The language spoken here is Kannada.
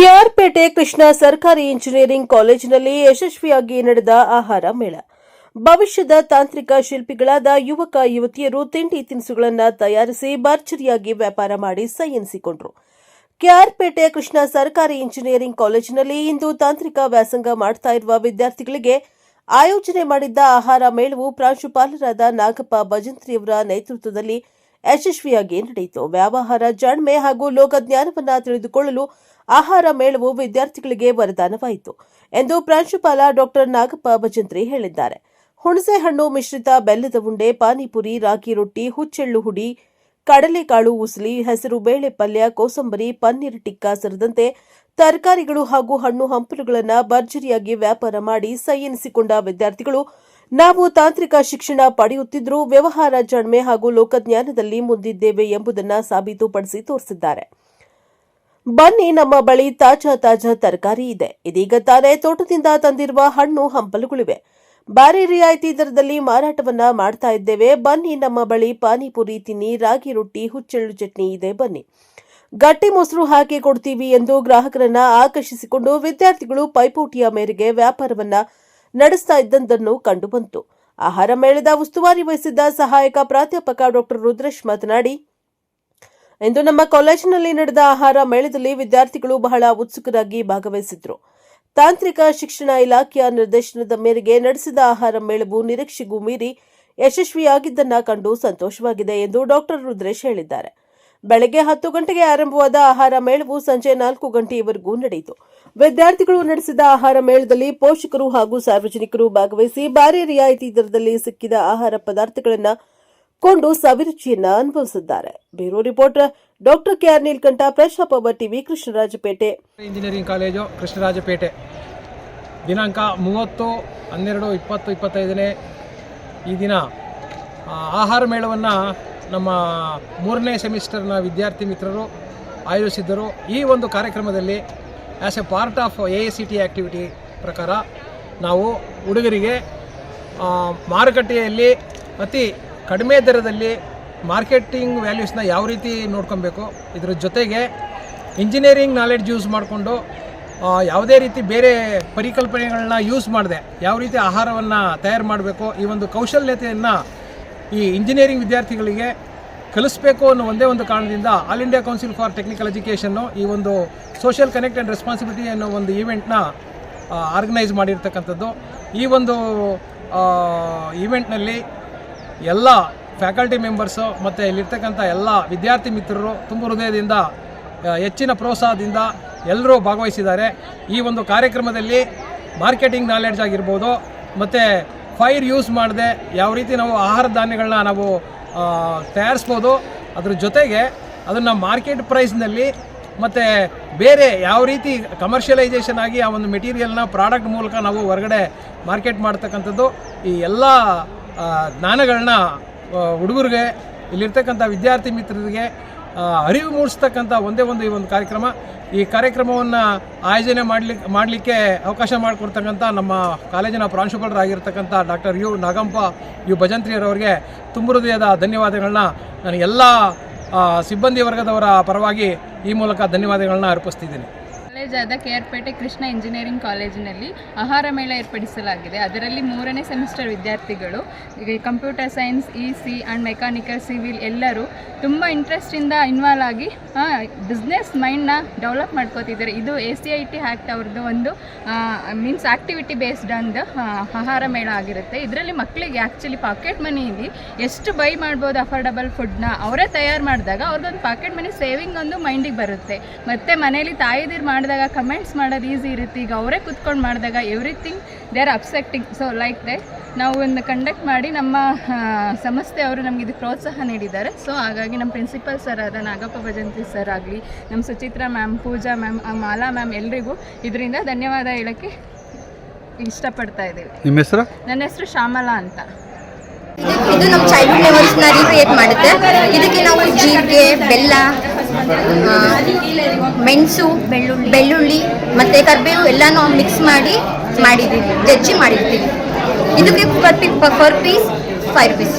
ಕೆಆರ್ಪೇಟೆ ಕೃಷ್ಣ ಸರ್ಕಾರಿ ಇಂಜಿನಿಯರಿಂಗ್ ಕಾಲೇಜಿನಲ್ಲಿ ಯಶಸ್ವಿಯಾಗಿ ನಡೆದ ಆಹಾರ ಮೇಳ. ಭವಿಷ್ಯದ ತಾಂತ್ರಿಕ ಶಿಲ್ಪಿಗಳಾದ ಯುವಕ ಯುವತಿಯರು ತಿಂಡಿ ತಿನಿಸುಗಳನ್ನು ತಯಾರಿಸಿ ಭರ್ಜರಿಯಾಗಿ ವ್ಯಾಪಾರ ಮಾಡಿ ಸೈ ಎನಿಸಿಕೊಂಡರು. ಕೆಆರ್ಪೇಟೆ ಕೃಷ್ಣ ಸರ್ಕಾರಿ ಇಂಜಿನಿಯರಿಂಗ್ ಕಾಲೇಜಿನಲ್ಲಿ ಇಂದು ತಾಂತ್ರಿಕ ವ್ಯಾಸಂಗ ಮಾಡ್ತಾ ಇರುವ ವಿದ್ಯಾರ್ಥಿಗಳಿಗೆ ಆಯೋಜನೆ ಮಾಡಿದ್ದ ಆಹಾರ ಮೇಳವು ಪ್ರಾಂಶುಪಾಲರಾದ ನಾಗಪ್ಪ ಭಜಂತ್ರಿಯವರ ನೇತೃತ್ವದಲ್ಲಿ ಯಶಸ್ವಿಯಾಗಿ ನಡೆಯಿತು. ವ್ಯವಹಾರ ಜಾಣ್ಮೆ ಹಾಗೂ ಲೋಕಜ್ಞಾನವನ್ನು ತಿಳಿದುಕೊಳ್ಳಲು ಆಹಾರ ಮೇಳವು ವಿದ್ಯಾರ್ಥಿಗಳಿಗೆ ವರದಾನವಾಯಿತು ಎಂದು ಪ್ರಾಂಶುಪಾಲ ಡಾ ನಾಗಪ್ಪ ಭಜಂತ್ರಿ ಹೇಳಿದ್ದಾರೆ. ಹುಣಸೆ ಹಣ್ಣು ಮಿಶ್ರಿತ ಬೆಲ್ಲದ ಉಂಡೆ, ಪಾನಿಪುರಿ, ರಾಗಿ ರೊಟ್ಟಿ, ಹುಚ್ಚೆಳ್ಳು ಹುಡಿ, ಕಡಲೆಕಾಳು ಉಸಲಿ, ಹೆಸರು ಬೇಳೆ ಪಲ್ಯ, ಕೋಸಂಬರಿ, ಪನ್ನೀರ್ ಟಿಕ್ಕಾ ಸೇರಿದಂತೆ ತರಕಾರಿಗಳು ಹಾಗೂ ಹಣ್ಣು ಹಂಪಲುಗಳನ್ನು ಭರ್ಜರಿಯಾಗಿ ವ್ಯಾಪಾರ ಮಾಡಿ ಸೈ ಎನಿಸಿಕೊಂಡ ವಿದ್ಯಾರ್ಥಿಗಳು ನಾವು ತಾಂತ್ರಿಕ ಶಿಕ್ಷಣ ಪಡೆಯುತ್ತಿದ್ದರೂ ವ್ಯವಹಾರ ಜಾಣ್ಮೆ ಹಾಗೂ ಲೋಕಜ್ಞಾನದಲ್ಲಿ ಮುಂದಿದ್ದೇವೆ ಎಂಬುದನ್ನು ಸಾಬೀತುಪಡಿಸಿ ತೋರಿಸಿದ್ದಾರೆ. ಬನ್ನಿ, ನಮ್ಮ ಬಳಿ ತಾಜಾ ತರಕಾರಿ ಇದೆ. ಇದೀಗ ತಾನೇ ತೋಟದಿಂದ ತಂದಿರುವ ಹಣ್ಣು ಹಂಪಲುಗಳಿವೆ. ಭಾರಿ ರಿಯಾಯಿತಿ ದರದಲ್ಲಿ ಮಾರಾಟವನ್ನ ಮಾಡ್ತಾ ಇದ್ದೇವೆ. ಬನ್ನಿ, ನಮ್ಮ ಬಳಿ ಪಾನಿಪುರಿ ತಿನ್ನಿ, ರಾಗಿ ರೊಟ್ಟಿ, ಹುಚ್ಚೆಳ್ಳು ಚಟ್ನಿ ಇದೆ. ಬನ್ನಿ, ಗಟ್ಟಿ ಮೊಸರು ಹಾಕಿ ಕೊಡ್ತೀವಿ ಎಂದು ಗ್ರಾಹಕರನ್ನ ಆಕರ್ಷಿಸಿಕೊಂಡು ವಿದ್ಯಾರ್ಥಿಗಳು ಪೈಪೋಟಿಯ ಮೇರೆಗೆ ವ್ಯಾಪಾರವನ್ನ ನಡೆಸ್ತಾ ಇದ್ದಂದನ್ನು ಕಂಡುಬಂತು. ಆಹಾರ ಮೇಳದ ಉಸ್ತುವಾರಿ ವಹಿಸಿದ್ದ ಸಹಾಯಕ ಪ್ರಾಧ್ಯಾಪಕ ಡಾ ರುದ್ರೇಶ್ ಮಾತನಾಡಿ, ಇಂದು ನಮ್ಮ ಕಾಲೇಜಿನಲ್ಲಿ ನಡೆದ ಆಹಾರ ಮೇಳದಲ್ಲಿ ವಿದ್ಯಾರ್ಥಿಗಳು ಬಹಳ ಉತ್ಸುಕರಾಗಿ ಭಾಗವಹಿಸಿದ್ರು. ತಾಂತ್ರಿಕ ಶಿಕ್ಷಣ ಇಲಾಖೆಯ ನಿರ್ದೇಶನದ ಮೇರೆಗೆ ನಡೆಸಿದ ಆಹಾರ ಮೇಳವು ನಿರೀಕ್ಷೆಗೂ ಮೀರಿ ಯಶಸ್ವಿಯಾಗಿದ್ದನ್ನ ಕಂಡು ಸಂತೋಷವಾಗಿದೆ ಎಂದು ಡಾ ರುದ್ರೇಶ್ ಹೇಳಿದ್ದಾರೆ. ಬೆಳಗ್ಗೆ 10 ಗಂಟೆಗೆ ಆರಂಭವಾದ ಆಹಾರ ಮೇಳವು ಸಂಜೆ 4 ಗಂಟೆಯವರೆಗೂ ನಡೆಯಿತು. ವಿದ್ಯಾರ್ಥಿಗಳು ನಡೆಸಿದ ಆಹಾರ ಮೇಳದಲ್ಲಿ ಪೋಷಕರು ಹಾಗೂ ಸಾರ್ವಜನಿಕರು ಭಾಗವಹಿಸಿ ಭಾರಿ ರಿಯಾಯಿತಿ ದರದಲ್ಲಿ ಸಿಕ್ಕಿದ ಆಹಾರ ಪದಾರ್ಥಗಳನ್ನು ಕೊಂಡು ಸವಿರುಚಿಯನ್ನ ಅನುಭವಿಸಿದ್ದಾರೆ. ಬ್ಯೂರೋ ರಿಪೋರ್ಟರ್ ಡಾ KR Neelakantha, press power TV, Krishnarajpet. Engineering college Krishnarajpet. ದಿನಾಂಕ 30/12/2025 ಈ ದಿನ ಆಹಾರ ಮೇಳವನ್ನು ನಮ್ಮ 3ನೇ ಸೆಮಿಸ್ಟರ್ನ ವಿದ್ಯಾರ್ಥಿ ಮಿತ್ರರು ಆಯೋಜಿಸಿದ್ದರು. ಈ ಒಂದು ಕಾರ್ಯಕ್ರಮದಲ್ಲಿ as A part of AICT activity ಪ್ರಕಾರ ನಾವು ಹುಡುಗರಿಗೆ ಮಾರುಕಟ್ಟೆಯಲ್ಲಿ ಅತಿ ಕಡಿಮೆ ದರದಲ್ಲಿ ಮಾರ್ಕೆಟಿಂಗ್ ವ್ಯಾಲ್ಯೂಸ್ನ ಯಾವ ರೀತಿ ನೋಡ್ಕೊಬೇಕು, ಇದರ ಜೊತೆಗೆ ಇಂಜಿನಿಯರಿಂಗ್ ನಾಲೆಡ್ಜ್ ಯೂಸ್ ಮಾಡಿಕೊಂಡು ಯಾವುದೇ ರೀತಿ ಬೇರೆ ಪರಿಕಲ್ಪನೆಗಳನ್ನ ಯೂಸ್ ಮಾಡದೆ ಯಾವ ರೀತಿ ಆಹಾರವನ್ನು ತಯಾರು ಮಾಡಬೇಕು, ಈ ಒಂದು ಕೌಶಲ್ಯತೆಯನ್ನು ಈ ಇಂಜಿನಿಯರಿಂಗ್ ವಿದ್ಯಾರ್ಥಿಗಳಿಗೆ ಕಲಿಸಬೇಕು ಅನ್ನೋ ಒಂದೇ ಒಂದು ಕಾರಣದಿಂದ all India council for technical ಎಜುಕೇಷನ್ನು ಈ ಒಂದು ಸೋಷಿಯಲ್ ಕನೆಕ್ಟ್ ಆ್ಯಂಡ್ ರೆಸ್ಪಾನ್ಸಿಬಿಲಿಟಿ ಅನ್ನೋ ಒಂದು ಈವೆಂಟ್ನ ಆರ್ಗನೈಸ್ ಮಾಡಿರ್ತಕ್ಕಂಥದ್ದು. ಈ ಒಂದು ಈವೆಂಟ್ನಲ್ಲಿ ಎಲ್ಲ ಫ್ಯಾಕಲ್ಟಿ ಮೆಂಬರ್ಸು ಮತ್ತು ಇಲ್ಲಿರ್ತಕ್ಕಂಥ ಎಲ್ಲ ವಿದ್ಯಾರ್ಥಿ ಮಿತ್ರರು ತುಂಬ ಹೃದಯದಿಂದ ಹೆಚ್ಚಿನ ಪ್ರೋತ್ಸಾಹದಿಂದ ಎಲ್ಲರೂ ಭಾಗವಹಿಸಿದ್ದಾರೆ. ಈ ಒಂದು ಕಾರ್ಯಕ್ರಮದಲ್ಲಿ ಮಾರ್ಕೆಟಿಂಗ್ ನಾಲೆಡ್ಜ್ ಆಗಿರ್ಬೋದು ಮತ್ತು ಫೈರ್ ಯೂಸ್ ಮಾಡದೆ ಯಾವ ರೀತಿ ನಾವು ಆಹಾರ ಧಾನ್ಯಗಳನ್ನ ನಾವು ತಯಾರಿಸ್ಬೋದು, ಅದ್ರ ಜೊತೆಗೆ ಅದನ್ನು ಮಾರ್ಕೆಟ್ ಪ್ರೈಸ್ನಲ್ಲಿ ಮತ್ತು ಬೇರೆ ಯಾವ ರೀತಿ ಕಮರ್ಷಿಯಲೈಸೇಷನ್ ಆಗಿ ಆ ಒಂದು ಮೆಟೀರಿಯಲ್ನ ಪ್ರಾಡಕ್ಟ್ ಮೂಲಕ ನಾವು ಹೊರಗಡೆ ಮಾರ್ಕೆಟ್ ಮಾಡ್ತಕ್ಕಂಥದ್ದು, ಈ ಎಲ್ಲ ಜ್ಞಾನಗಳನ್ನ ಹುಡುಗರಿಗೆ ಇಲ್ಲಿರ್ತಕ್ಕಂಥ ವಿದ್ಯಾರ್ಥಿ ಮಿತ್ರರಿಗೆ ಅರಿವು ಮೂಡಿಸ್ತಕ್ಕಂಥ ಒಂದೇ ಒಂದು ಈ ಒಂದು ಕಾರ್ಯಕ್ರಮ. ಈ ಕಾರ್ಯಕ್ರಮವನ್ನು ಆಯೋಜನೆ ಮಾಡಲಿಕ್ಕೆ ಅವಕಾಶ ಮಾಡಿಕೊಡ್ತಕ್ಕಂಥ ನಮ್ಮ ಕಾಲೇಜಿನ ಪ್ರಾಂಶುಪಾಲರಾಗಿರ್ತಕ್ಕಂಥ ಡಾ ನಾಗಪ್ಪ ಭಜಂತ್ರಿಯವರಿಗೆ ತುಂಬ ಹೃದಯದ ಧನ್ಯವಾದಗಳನ್ನ ನಾನು ಎಲ್ಲ ಸಿಬ್ಬಂದಿ ವರ್ಗದವರ ಪರವಾಗಿ ಈ ಮೂಲಕ ಧನ್ಯವಾದಗಳನ್ನ ಅರ್ಪಿಸ್ತಿದ್ದೀನಿ. ಕಾಲೇಜಾದ ಕೆಆರ್ಪೇಟೆ ಕೃಷ್ಣ ಇಂಜಿನಿಯರಿಂಗ್ ಕಾಲೇಜಿನಲ್ಲಿ ಆಹಾರ ಮೇಳ ಏರ್ಪಡಿಸಲಾಗಿದೆ. ಅದರಲ್ಲಿ 3ನೇ ಸೆಮಿಸ್ಟರ್ ವಿದ್ಯಾರ್ಥಿಗಳು computer science, EC and mechanical, civil ಎಲ್ಲರೂ ತುಂಬ ಇಂಟ್ರೆಸ್ಟಿಂದ ಇನ್ವಾಲ್ವ್ ಆಗಿ ಬಿಸ್ನೆಸ್ ಮೈಂಡ್ನ ಡೆವಲಪ್ ಮಾಡ್ಕೋತಿದ್ದಾರೆ. ಇದು ACIT ಆ್ಯಕ್ಟ್ ಅವ್ರದ್ದು ಒಂದು ಮೀನ್ಸ್ ಆ್ಯಕ್ಟಿವಿಟಿ ಬೇಸ್ಡ್ ಒಂದು ಆಹಾರ ಮೇಳ ಆಗಿರುತ್ತೆ. ಇದರಲ್ಲಿ ಮಕ್ಕಳಿಗೆ ಆ್ಯಕ್ಚುಲಿ ಪಾಕೆಟ್ ಮನಿಯಲ್ಲಿ ಎಷ್ಟು ಬೈ ಮಾಡ್ಬೋದು ಅಫೋರ್ಡಬಲ್ ಫುಡ್ನ ಅವರೇ ತಯಾರು ಮಾಡಿದಾಗ ಅವ್ರಿಗೊಂದು ಪಾಕೆಟ್ ಮನಿ ಸೇವಿಂಗ್ ಒಂದು ಮೈಂಡಿಗೆ ಬರುತ್ತೆ. ಮತ್ತು ಮನೇಲಿ ತಾಯಿದಿರು ಮಾಡಿದಾಗ ಕಮೆಂಟ್ಸ್ ಮಾಡೋದು ಈಸಿ ಇರುತ್ತೆ. ಈಗ ಅವರೇ ಕುತ್ಕೊಂಡು ಮಾಡಿದಾಗ everything they are expecting. So like that ನಾವು ಒಂದು ಕಂಡಕ್ಟ್ ಮಾಡಿ ನಮ್ಮ ಸಂಸ್ಥೆಯವರು ನಮಗೆ ಇದು ಪ್ರೋತ್ಸಾಹ ನೀಡಿದ್ದಾರೆ. ಸೊ ಹಾಗಾಗಿ ನಮ್ಮ ಪ್ರಿನ್ಸಿಪಲ್ ಸರ್ ಆದ ನಾಗಪ್ಪ ಭಜಂತ್ರಿ ಸರ್ ಆಗಲಿ, ನಮ್ಮ ಸುಚಿತ್ರಾ ಮ್ಯಾಮ್, ಪೂಜಾ ಮ್ಯಾಮ್, ಮಾಲಾ ಮ್ಯಾಮ್ ಎಲ್ರಿಗೂ ಇದರಿಂದ ಧನ್ಯವಾದ ಹೇಳೋಕ್ಕೆ ಇಷ್ಟಪಡ್ತಾ ಇದ್ದೀವಿ. ನಿಮ್ಮ ಹೆಸರು? ನನ್ನ ಹೆಸರು ಶ್ಯಾಮಲಾ ಅಂತ. ಇದು ನಮ್ಮ ಚೈಲ್ಡ್ಹುಡ್ ಲೆವೆಲ್ಸ್ನ ರೀಕ್ರಿಯೇಟ್ ಮಾಡುತ್ತೆ. ಇದಕ್ಕೆ ನಾವು ಜೀರಿಗೆ, ಬೆಲ್ಲ, ಮೆಣಸು, ಬೆಳ್ಳುಳ್ಳಿ ಮತ್ತು ಕರಿಬೇವು ಎಲ್ಲನೂ ಮಿಕ್ಸ್ ಮಾಡಿದ್ದೀವಿ, ಜಜ್ಜಿ ಮಾಡಿರ್ತೀವಿ. ಇದಕ್ಕೆ ಪರ್ ಪೀಸ್ 5 rupees.